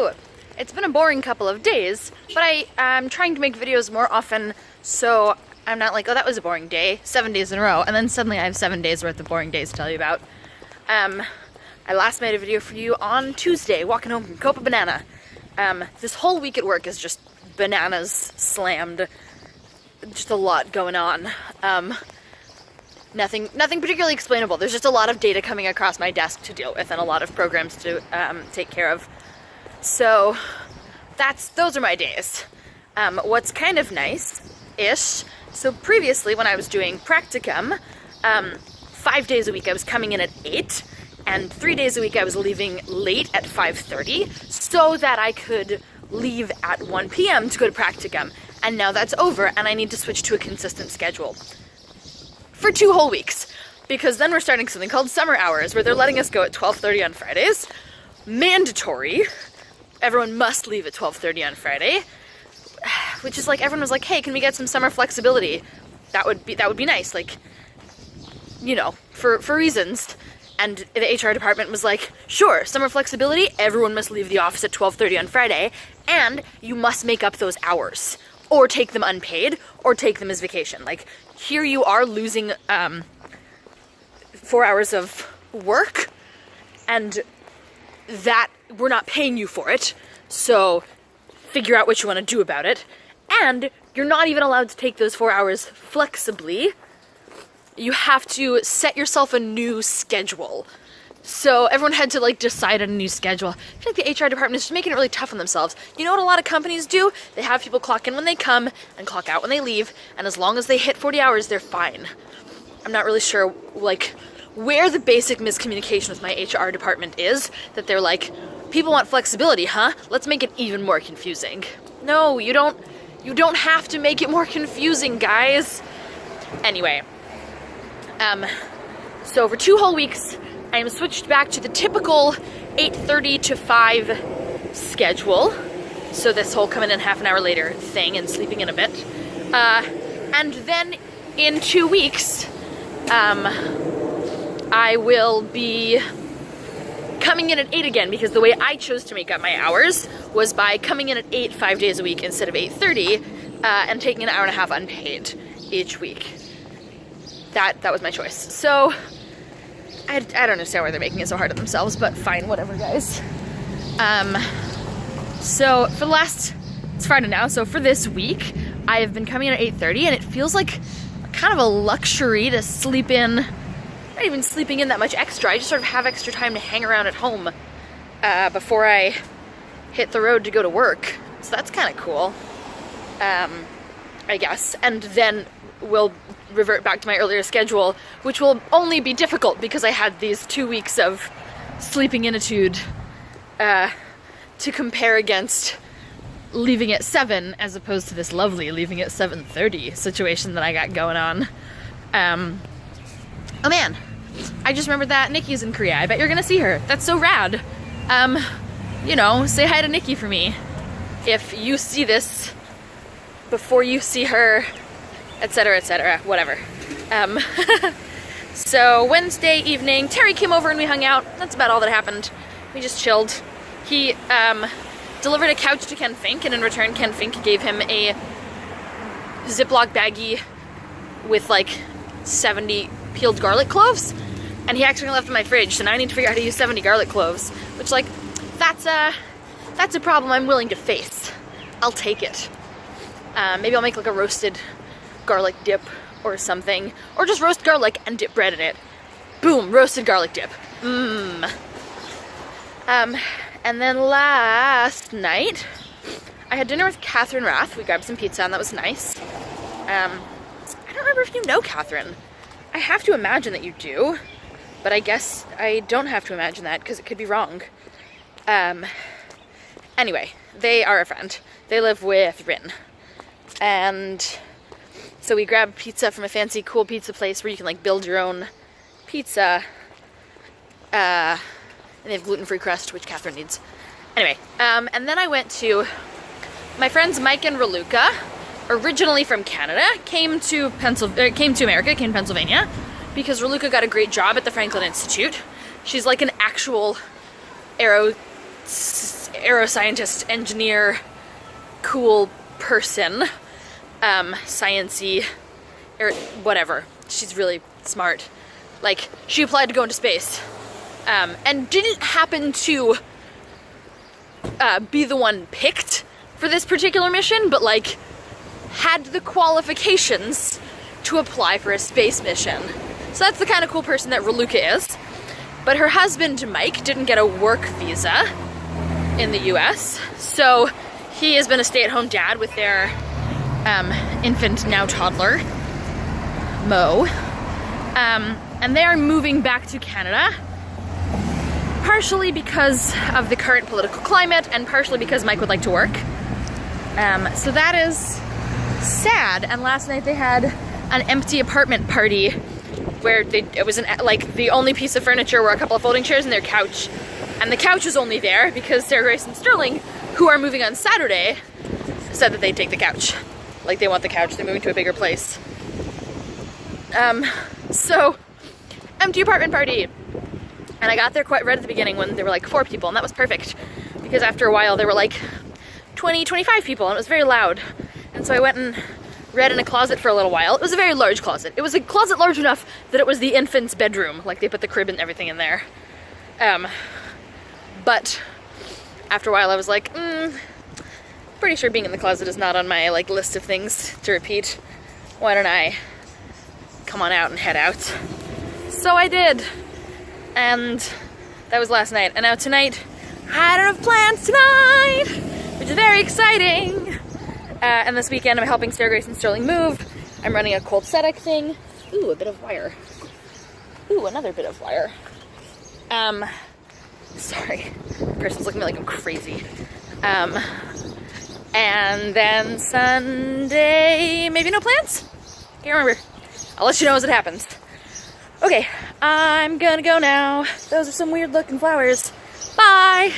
Hello! It's been a boring couple of days, but I'm trying to make videos more often, so I'm not like, oh, that was a boring day, 7 days in a row, and then suddenly I have 7 days worth of boring days to tell you about. I last made a video for you on Tuesday, walking home from Copa Banana. This whole week at work is just bananas slammed. Just a lot going on. Nothing particularly explainable. There's just a lot of data coming across my desk to deal with and a lot of programs to take care of. So those are my days. What's kind of nice-ish, so previously when I was doing practicum, 5 days a week I was coming in at 8, and 3 days a week I was leaving late at 5:30 so that I could leave at 1 p.m. to go to practicum. And now that's over and I need to switch to a consistent schedule for 2 whole weeks, because then we're starting something called summer hours where they're letting us go at 12:30 on Fridays. Mandatory. Everyone must leave at 12:30 on Friday, which is like, everyone was like, hey, can we get some summer flexibility? That would be nice, like, you know, for reasons. And the HR department was like, sure, summer flexibility, everyone must leave the office at 12:30 on Friday, and you must make up those hours, or take them unpaid, or take them as vacation. Like, here you are losing 4 hours of work, and that we're not paying you for it, so figure out what you want to do about it. And you're not even allowed to take those 4 hours flexibly. You have to set yourself a new schedule. So everyone had to like decide on a new schedule. I feel like the HR department is just making it really tough on themselves. You know what a lot of companies do? They have people clock in when they come and clock out when they leave, and as long as they hit 40 hours, they're fine. I'm not really sure like where the basic miscommunication with my HR department is, that they're like, people want flexibility, huh? Let's make it even more confusing. No, you don't have to make it more confusing, guys. Anyway, so for 2 whole weeks, I am switched back to the typical 8:30 to 5 schedule. So this whole coming in half an hour later thing and sleeping in a bit. And then in 2 weeks, I will be coming in at 8 again, because the way I chose to make up my hours was by coming in at 8 5 days a week instead of 8:30, and taking an hour and a half unpaid each week. That was my choice. So I don't understand why they're making it so hard on themselves, but fine, whatever, guys. So for the last, it's Friday now, so for this week, I have been coming in at 8:30, and it feels like kind of a luxury to sleep in. Not even sleeping in that much extra, I just sort of have extra time to hang around at home before I hit the road to go to work. So that's kind of cool, I guess. And then we'll revert back to my earlier schedule, which will only be difficult because I had these 2 weeks of sleeping initude to compare against leaving at 7 as opposed to this lovely leaving at 7:30 situation that I got going on. Oh man, I just remembered that Nikki's in Korea. I bet you're gonna see her. That's so rad. You know, say hi to Nikki for me if you see this before you see her, etc., whatever. So Wednesday evening, Terry came over and we hung out. That's about all that happened. We just chilled. He delivered a couch to Ken Fink, and in return Ken Fink gave him a Ziploc baggie with like 70 peeled garlic cloves, and he actually left in my fridge, so now I need to figure out how to use 70 garlic cloves, which, like, that's a problem I'm willing to face. I'll take it. Maybe I'll make like a roasted garlic dip or something, or just roast garlic and dip bread in it. Boom, roasted garlic dip. And then last night, I had dinner with Catherine Rath. We grabbed some pizza and that was nice. I don't remember if you know Catherine. I have to imagine that you do, but I guess I don't have to imagine that because it could be wrong. Anyway, they are a friend. They live with Rin. And so we grabbed pizza from a fancy, cool pizza place where you can like build your own pizza. And they have gluten-free crust, which Catherine needs. Anyway, and then I went to my friends Mike and Raluca, originally from Canada, came to America, came to Pennsylvania, because Raluca got a great job at the Franklin Institute. She's like an actual aerospace aeroscientist, engineer, cool person, science-y, whatever. She's really smart. Like, she applied to go into space, and didn't happen to be the one picked for this particular mission, but like had the qualifications to apply for a space mission. So that's the kind of cool person that Raluca is. But her husband, Mike, didn't get a work visa in the US, so he has been a stay-at-home dad with their infant, now toddler, Mo. And they are moving back to Canada, partially because of the current political climate and partially because Mike would like to work. So that is sad. And last night they had an empty apartment party where it was like the only piece of furniture were a couple of folding chairs and their couch. And the couch was only there because Sarah Grace and Sterling, who are moving on Saturday, said that they'd take the couch. Like, they want the couch, they're moving to a bigger place. So, empty apartment party. And I got there quite right at the beginning when there were like 4 people, and that was perfect. Because after a while there were like 20, 25 people, and it was very loud. And so I went and read in a closet for a little while. It was a very large closet. It was a closet large enough that it was the infant's bedroom. Like, they put the crib and everything in there. But after a while I was like, pretty sure being in the closet is not on my like list of things to repeat. Why don't I come on out and head out? So I did. And that was last night. And now tonight, I don't have plans tonight, which is very exciting. And this weekend I'm helping Sarah Grace and Sterling move. I'm running a cold static thing. Ooh, a bit of wire. Ooh, another bit of wire. Sorry, the person's looking at me like I'm crazy. And then Sunday, maybe no plans? Can't remember. I'll let you know as it happens. Okay, I'm gonna go now. Those are some weird looking flowers. Bye!